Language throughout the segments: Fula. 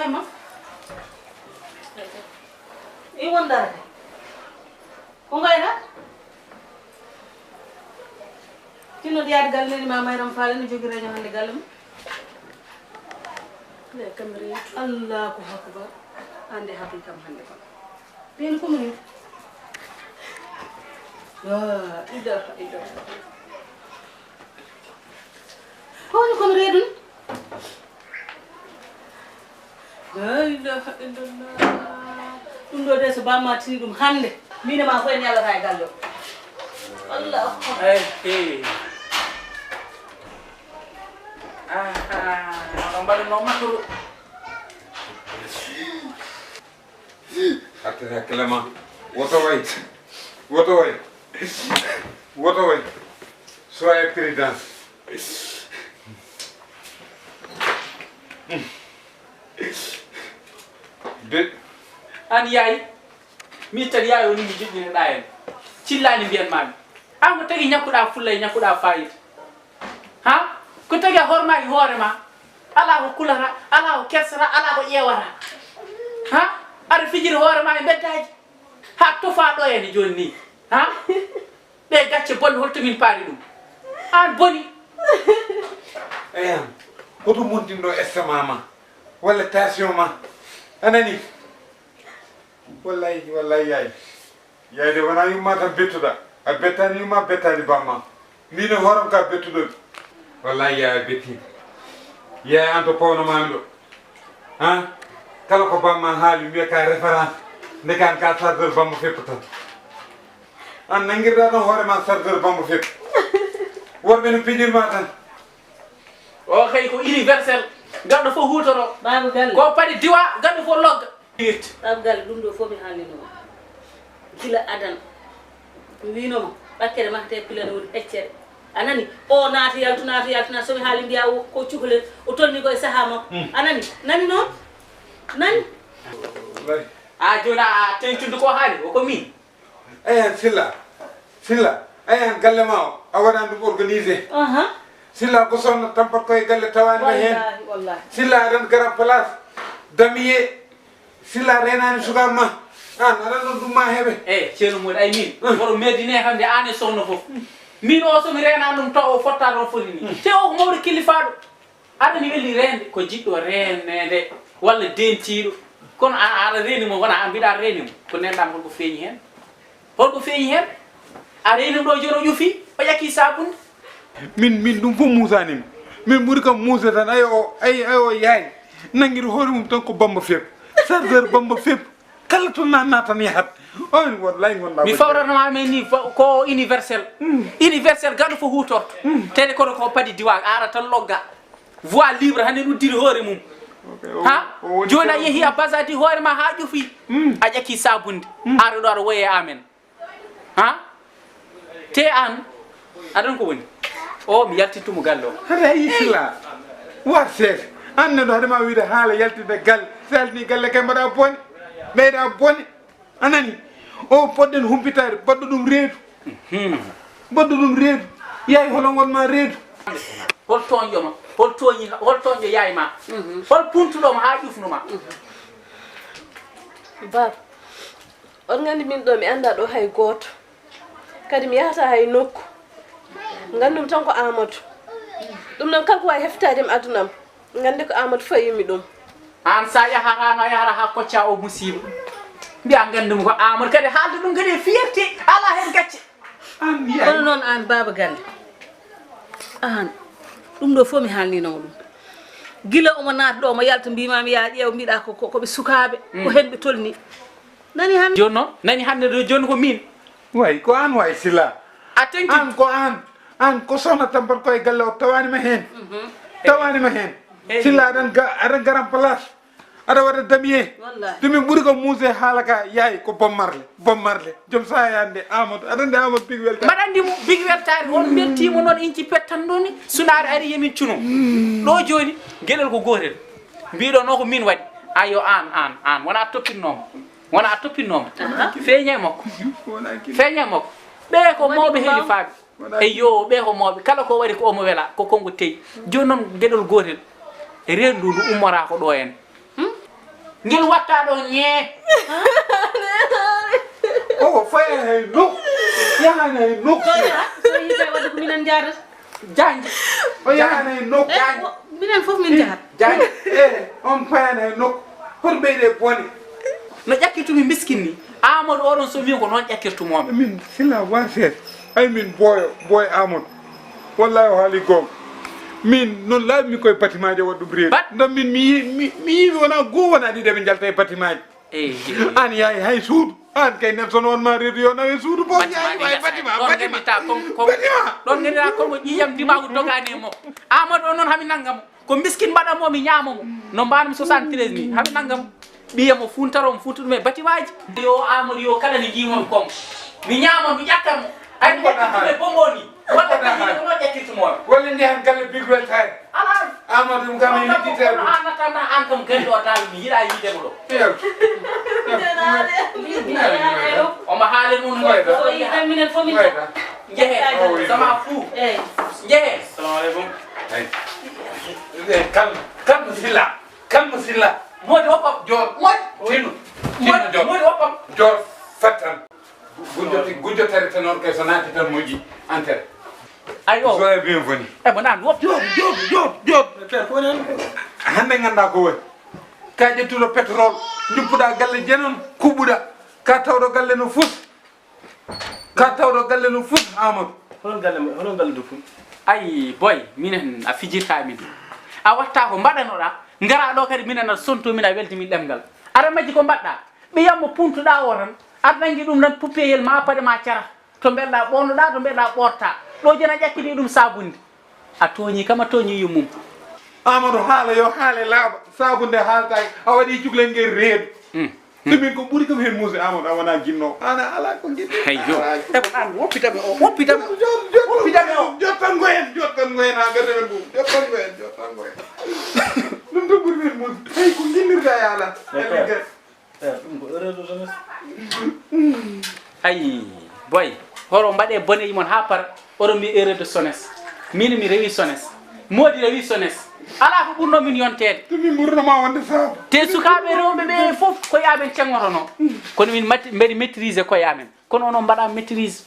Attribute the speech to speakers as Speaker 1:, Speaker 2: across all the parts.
Speaker 1: ma i wondare ko ngoyna tinno yaade galle neni ma mayram faale no jogi réunion hande galle mum le kamri allahu akbar ande habi kam hande kon den ko min la ilaha illallah honi kon redun la ilaha illallah dum do de so bamma tini dum hande mine ma fo en yalla tay gallo Allah
Speaker 2: eh orang baru nomor dulu.
Speaker 3: Até Clément, What away. Soyez président.
Speaker 2: An yaay mi tan yaayo ni mi jiddi da en cillani biyan man am ko tagi nyakuda fulay nyakuda fayit ha ko tagi horma e hore ma ala ko kulara ala ko kesra ala ko yewara ha ar fijir hore ma e beddaji ha tofa do en joni ha be gacce bon holto min paari dum an boni
Speaker 3: Oto muntindo estamama wala tension ma anani wallahi yaay de wana yumma tan bettuda a bettani yumma bettani bamma ni no horam ka bettudo wallahi yaay betti yaay anto pawno mamdo ha kala ko bamma haali mi ka référence ndekan ka sardeur bamma fepp tan an nangirda don hore ma sardeur bamma fepp worbe no pijir ma tan
Speaker 2: o kay ko universel gaddo fo hutoro
Speaker 1: babu galle
Speaker 2: ko padi diwa gaddo fo logga
Speaker 1: babu galle dum do fo mi halino kila adan wino bakkere ma te pilane woni eccere anani o naati yaltuna so mi haali biya ko cukule o tolni ko e sahama anani nani non nani
Speaker 2: a jona tentundu ko haali o ko min
Speaker 3: silla ayan galle ma a wadan dum organiser silla ko sonna tampat koy galle tawani ma hen
Speaker 1: wallahi
Speaker 3: silla ren garam place damiye silla renani sugamma an aran dum ma hebe
Speaker 2: ceerno mo ay min woro medine hande ane sohno fof min o so mi rena dum taw o fotta do foti ni te o mawri kilifaado adani welli rende ko jiddo renede walla dentido kono ara reni mo wona am bida reni mo ko nendam ko feñi hen a reni do joro jufi o yakki sabunde
Speaker 3: min dum fo musanim min buri kam musa tan ayo yaay nangir hoore mum tan ko bamba fep sardeur bamba fep kala to nanna tan yahat on wallahi gonda
Speaker 2: mi fawranoma men ni ko universel gaddo fo hutorto tede kono ko padi diwa ara tan logga voix libre hande no diri hoore mum ha jona yehi a basadi hoore ma ha jufi a ƴakki sabunde ara do ara woye amen ha te an adan ko woni o mi yaltitumo gallo
Speaker 3: hada isla warse anne do hadama wiide haala yaltide gal salni galle kay mbaɗa boni ɓeyɗa boni anani o podden humpitade baddo ɗum reedu yayi holo gonma reedu
Speaker 2: hol toñƴoma hol toñƴo yaay ma hol puntuɗoma ha ƴufnuma
Speaker 4: bab on gandi min ɗo mi anda ɗo hay goto kadi mi yahata hay nokku gandum tan ko Amadou ɗum noon kala ko wawi heftade mi adunam gandi ko Amadou fayimi ɗum
Speaker 2: an sa yaharano a yahara ha kocca o musiba mbiya gandum ko Amadou kadi haalde ɗum kadi fierté ala hen gacce
Speaker 1: kono noon an baba galle an ɗum ɗo fof mi haalninomo ɗum gila omo naata ɗo omo yalta mbimami ya ƴeew mbiɗa koɓe sukaɓe ko hen ɓe tolni nani hande
Speaker 2: joni noon nani hande ɗo joni ko min
Speaker 3: way ko an way sila
Speaker 2: a tenki
Speaker 3: an ko sohna tampat koye galle o tawanima hen silla aɗa garan place aɗa waɗa damier tumi ɓuuri ko muuse haala ka yaay ko bommarle joom sa yande Amadou aɗa andi Amadou big weltare
Speaker 2: mbaɗa andi mo big weltare on beltimo noon inci pettan ɗo ni sunare ari yemin cuno ɗo joni gueɗel ko gotel mbiɗo no ko min waɗi ayo an wona toppinnomo feeñe makko ɓe ko mawɓe heeli faaɓe eyo ɓe ko mawɓe kala ko waɗi ko omo wela ko kongo teyi joni noon gueɗel gotel rendu ndu ummora ko ɗo en ngel watta ɗo ñee
Speaker 3: o faya hay nok yahani hay nok
Speaker 1: so yiɓe wadde ko minen jaadata
Speaker 2: janj
Speaker 3: o yahani hay nok
Speaker 1: minen fof min jahat
Speaker 2: janj
Speaker 3: on fayani hay nok hon ɓeyde bone
Speaker 2: no ƴakkitumi miskin ni Amadou oɗon so wi ko noon ƴakkirtumoɓe
Speaker 3: min sila waset ay min boy Amadou wallahi o haali gonga min noon laaɓimi koye batimaji waɗɗu bredi ndam min mi yiiɓi wona goo wona ɗiɗi ɓe jalta e batimaji an yayi hay suudu an kay Nelson on ma reedu yo nawe suudu bo yayi batima
Speaker 2: ɗon gendita kongo ƴiyam dimagu dogani e makko Amadou o noon hami nanggamo ko miskin mbaɗanmo mi ñaamamo no mbanmi 73 ni hami nanggamo ɓiyamo funtaro mo funta ɗum e batimaji yo Amadou yo kala ne jimon kongo mi ñaamo mi ƴakkanmo ay mi ƴakkitume bomboni walla ko noon ƴakkirtumoɓe
Speaker 3: golle ndi han galle bigwel tawi
Speaker 2: ala
Speaker 3: Amadou ɗum kam yiddite ɗum
Speaker 2: an nattanɗa an kam galle o tawi mi yiiɗa yiidemo ɗo omo haale ɗum
Speaker 1: so yiɗan minen fof min
Speaker 2: jeehe sama fou jeehe
Speaker 5: Assalamu alaikum.
Speaker 3: kalmo silla
Speaker 2: modi woppam
Speaker 3: jor
Speaker 2: tinno
Speaker 3: jor
Speaker 2: modi woppam
Speaker 3: jor fattan gujjotare tan on kay so naati tan moƴƴi entere
Speaker 2: ay o
Speaker 3: soye bienvenu
Speaker 2: e mo nan wop
Speaker 3: jot hande ganda ko woni ka ƴettuɗo pétrole juppuɗa galle jenon kuɓɓuɗa ka tawɗo galle no fut Amadou
Speaker 5: Honon galle do fum.
Speaker 2: ay boy minen a fijirta min a watta ko mbaɗanoɗa ngara ɗo kadi minen a sonto min a weltimi ɗemgal aɗa majji ko mbaɗɗa ɓiyammo puntuɗa o tan aɗa nangi ɗum tan puppeyel ma paɗe ma cara to mbeɗɗa ɓonnoɗa to mbeɗɗa ɓorta ɗo jena ƴakkini ɗum sabunde a tooñi kam a tooñi yummum
Speaker 3: Amadou haala yo haale laaɓa sabunde haaltaki a waɗi cukalel ngel reedu ɗumin ko ɓuuri kam hen muuse Amadou a wona jinnowo ana ala ko jiɗɗi
Speaker 2: eyyo eɓo an woppitame o woppitame o
Speaker 3: jottango hen ha ɓerdemen ɗum jottango hen ɗum to ɓuuri men muuse hey ko jinnirta e ala
Speaker 5: Ɗum ko erreur de jeunesse.
Speaker 2: ay boy horo mbaɗe bone yimon ha para oɗon mbi erreur de SONES min mi rewi SONES modi rewi SONES ala ko ɓurno min yontede
Speaker 3: min ɓurnoma wonde saabu
Speaker 2: te sukaɓe rewɓe ɓe foof koye amen cengotono kono min mbaɗi maîtrisé koye amen kono onon mbaɗa maîtrise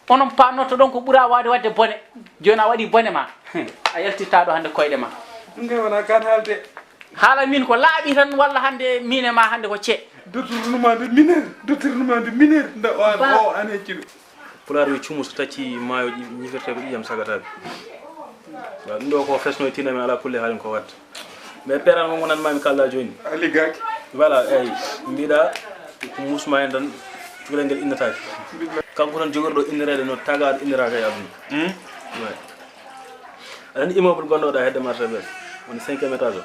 Speaker 2: onon pannoto ɗon ko ɓuura wawde wadde bone joni a waɗi bone ma a yaltitta ɗo hande koyɗe ma
Speaker 3: ɗum kay wona kan haalde
Speaker 2: haala min ko laaɓi tan walla hande mine ma hande ko cee
Speaker 3: détournement de mineur nda o an hecciɗo
Speaker 5: Pulaar wi cumu so tacci maayo ñifirte ko ƴiyam sagataɓe. Ɗum ɗo ko fesno tinami ala kulle haalin ko watta. Mais peran mo gonan mami kalla joni.
Speaker 3: a liggaki
Speaker 5: Voilà eyyi mbiɗa ko musma hen tan cukalel ngel innataki. Kanko tan jogorɗo innirede no tagaɗo inniraka e aduna. Ouais. Aɗa andi immeuble gonɗoɗa hedde marché ɓe woni 5e étage o.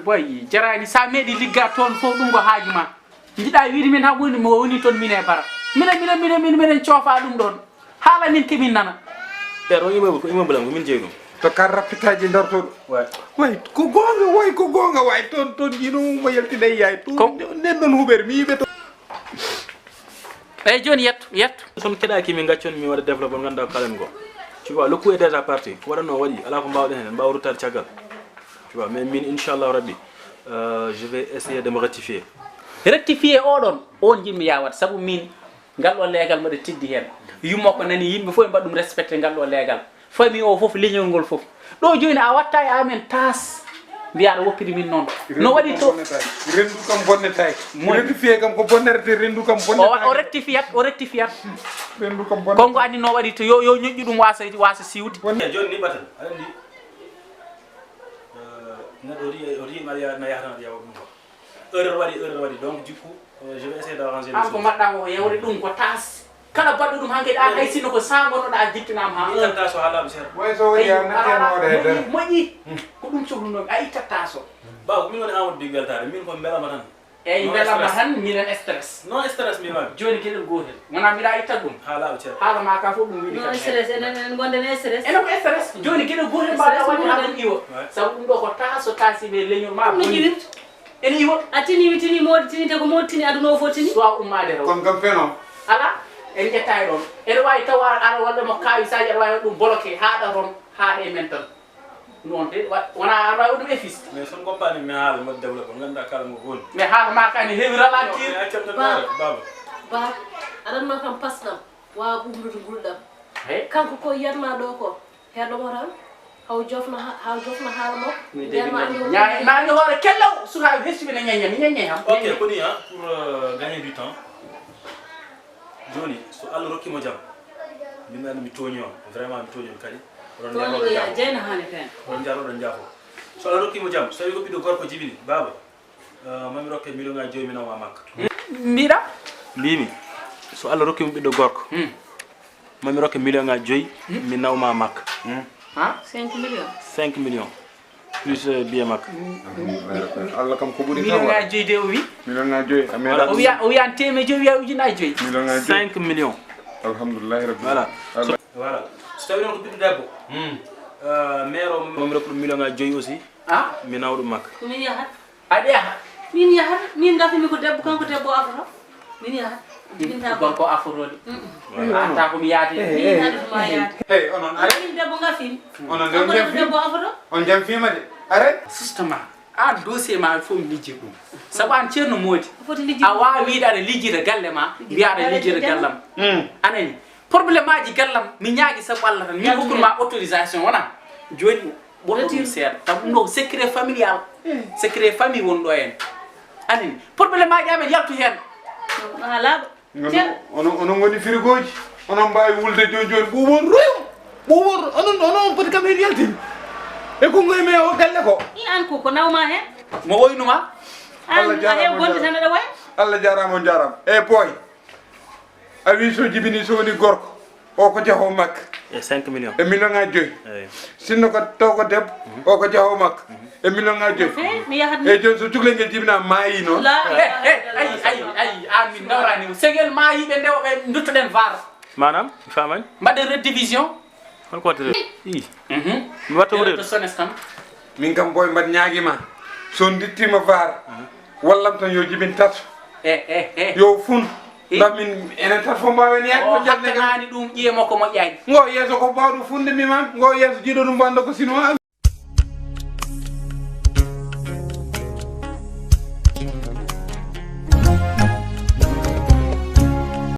Speaker 2: boy jarani sa meeɗi ligga toon fof ɗum ko haaji ma jiɗa wiide min ha ɓuri mo woni toon min e bara minen coofa ɗum ɗon haala min kemin nana
Speaker 5: Père o immeuble ko immeuble am ko min jeeyi ɗum.
Speaker 3: to kar rappitaji dartoɗo way ko gonga way toon ƴino mo yaltina e yaay nden ɗon huuɓere mi yiiɓe to
Speaker 2: eyyi joni yetto
Speaker 5: Somi keɗaki min gaccon mi waɗa développé on ganduɗa ko kalen ko. Tu vois le coup est déjà parti ko waɗanno waɗi ala ko mbawɗen hen en mbawa ruttade caggal. Tu vois mais min inchallah rabbi je vais essayer de me rectifier.
Speaker 2: rectifié oɗon on jimmi yawat saabu min ngal ɗo leegal mbaɗa tiddi hen yummo ko nani yimɓe fof e mbaɗa ɗum respecté ngal ɗo leegal famille o foof leñol ngol foof ɗo joni a watta e amen tas mbiya aɗa woppiri min noon no waɗi to
Speaker 3: rendu kam bonnetaki rectifié kam ko bonnerete rendu kam bonnetaki
Speaker 2: o rectifiat
Speaker 3: rendu kam bonne
Speaker 2: konko andi no waɗi to yo ñoƴƴu ɗum wasa siwde
Speaker 5: joni ni ɓatan aɗa andi neɗɗo o ri maɗa na yahata naɗa yawa ɗum ko erreur waɗi donc du coup je vais essayer d'arranger les
Speaker 2: an ko
Speaker 5: choses.
Speaker 2: mbaɗɗa ko yewde ɗum ko tas kala baɗɗo ɗum hankkadi an hay sinno ko sangonoɗa a jittinama ha
Speaker 5: Itan taso ha laaɓi seeɗa.
Speaker 3: way so waɗi a nattenoɗe hedere
Speaker 2: moƴƴi ko ɗum cohlunomi a itta tas o
Speaker 5: Ba min woni Amadou Big weltare min ko belama tan.
Speaker 2: eyyi
Speaker 5: Non
Speaker 2: welama
Speaker 5: stress.
Speaker 2: tan minen stress
Speaker 5: Non stress mbimami
Speaker 2: joni gueɗel gotel wona mbiɗa itta ɗum
Speaker 5: ha laaɓi seeɗa.
Speaker 2: haala ma ka fof ɗum wiɗi
Speaker 1: non stress enen gonden stress
Speaker 2: ene ko stress joni gueɗel gotel mbaɗa waɗi ha ɗum iwa
Speaker 5: Ouais.
Speaker 2: saabu ɗum ɗo ko tas o tasiɓe leñol ma
Speaker 1: ɗum no jiwirta
Speaker 2: ene iwa
Speaker 1: a tini modi tini te ko modi tini aduna o fof tini
Speaker 2: soit ummade rew
Speaker 3: kon kam feno
Speaker 2: ala en ƴetta e ɗon ene wawi tawa aɗa walla mo kawi saji aɗa wawi ɗum bloqué haɗa ron haaɗe men tan non te wona raw dum e fils
Speaker 5: mais son compagnie mi haala mo développé ngannda kala mo woni
Speaker 2: mais haala ma kani heewi ralantir
Speaker 5: baba
Speaker 4: ba aɗanno kam pasɗam wawa ɓumdude gulɗam
Speaker 2: hey
Speaker 4: kanko ko yiyatma ɗo ko heɗomo tan haw jofno haala makko
Speaker 2: nyaay ma ngi hoore kellaw suka hessibe ne nyanya ham
Speaker 5: ok ko ni ha pour gagner du temps joni so Allah rokki mo jam min nani mi toño vraiment mi toño kadi ron
Speaker 1: to ya jeyna hane fen
Speaker 5: ron jaro don jafo so Allah rokki mo jam so wi ko bido gorko jibini baba mami rokke million ngaji joyi mi nawa makka
Speaker 2: mira
Speaker 5: mbimi so Allah rokki mo bido gorko mami rokke million ngaji joyi mi nawma makka
Speaker 2: ha
Speaker 1: 5 millions
Speaker 5: 5 millions plus billet makka
Speaker 3: Allah kam ko buri
Speaker 2: million
Speaker 3: tawa
Speaker 2: ngaji de o wi
Speaker 3: million ngaji amela
Speaker 2: o wi an teme joyi wiya ujinaji joyi
Speaker 3: million ngaji
Speaker 5: 5 millions
Speaker 3: alhamdulillah rabbil
Speaker 5: voilà
Speaker 3: Allah
Speaker 5: voilà so tawi non ko bido debbo mero mami rokko million ngaji joyi aussi
Speaker 2: ha
Speaker 5: mi nawdum makka
Speaker 1: ko min yahat
Speaker 2: ade ha
Speaker 1: min yahat min gafimi ko debbo kanko debbo afata min yahat diginta
Speaker 2: gorko afrode anta ko mi yaade
Speaker 1: min haduma yaade
Speaker 3: hey onon are
Speaker 1: min debbo gafimi
Speaker 3: onon
Speaker 1: kanko
Speaker 3: jam
Speaker 1: debbo afata
Speaker 3: on jam fima de are
Speaker 2: justement a dossier ma fo mi lijji dum sabu an ceerno modi
Speaker 1: foti lijji
Speaker 2: a wawi wiidade lijjire galle ma wiyaade lijjire gallam anani probléme aji gallam mi ñaagi sabu Allah tan mi hokkulma autorisation wona joni bototim seeda tam no secret familial secret famille won do en anani probléme aji amen yaltu hen
Speaker 1: ala
Speaker 3: onon ngoni frigoji onon mbawi wulde joni ɓuɓon royo ɓuɓon onon poti kam hen yaltini e ko ngoy me o galle ko
Speaker 1: i an ko nawma hen
Speaker 2: mo woynuma
Speaker 3: Allah
Speaker 1: an
Speaker 3: jarama
Speaker 1: ade gonde tan aɗa way
Speaker 3: Allah jarama on jarama e boy a wi so jibini so woni gorko o ko jaho makka
Speaker 5: e 5 millions
Speaker 3: e million ngaji joyi
Speaker 5: eyi
Speaker 3: sinno ko taw ko debbo o ko jaho makka e million ngaji joyi
Speaker 1: fe mi yahat
Speaker 3: e joni so cukalel ngel jibina maayi noon
Speaker 1: la
Speaker 2: ay an min nawrani segel ma yiɓe ndewoɓe duttoɗen var
Speaker 5: manam mi famani
Speaker 2: mbaɗen redivision
Speaker 5: holko watte i mi watta mo
Speaker 2: to
Speaker 5: reedu
Speaker 2: sones kam
Speaker 3: min kam boy mbaɗ ñaaguima so dittima var wallam tan yo jibin tato yo fun ndax min enen tan fof mbawen yaade
Speaker 2: o
Speaker 3: ko jalne kam
Speaker 2: hattanani ɗum ƴiye makko moƴƴani
Speaker 3: ngo yeeso ko bawɗo funde mimam ngo yeeso jiiɗo ɗum wanda ko sinoa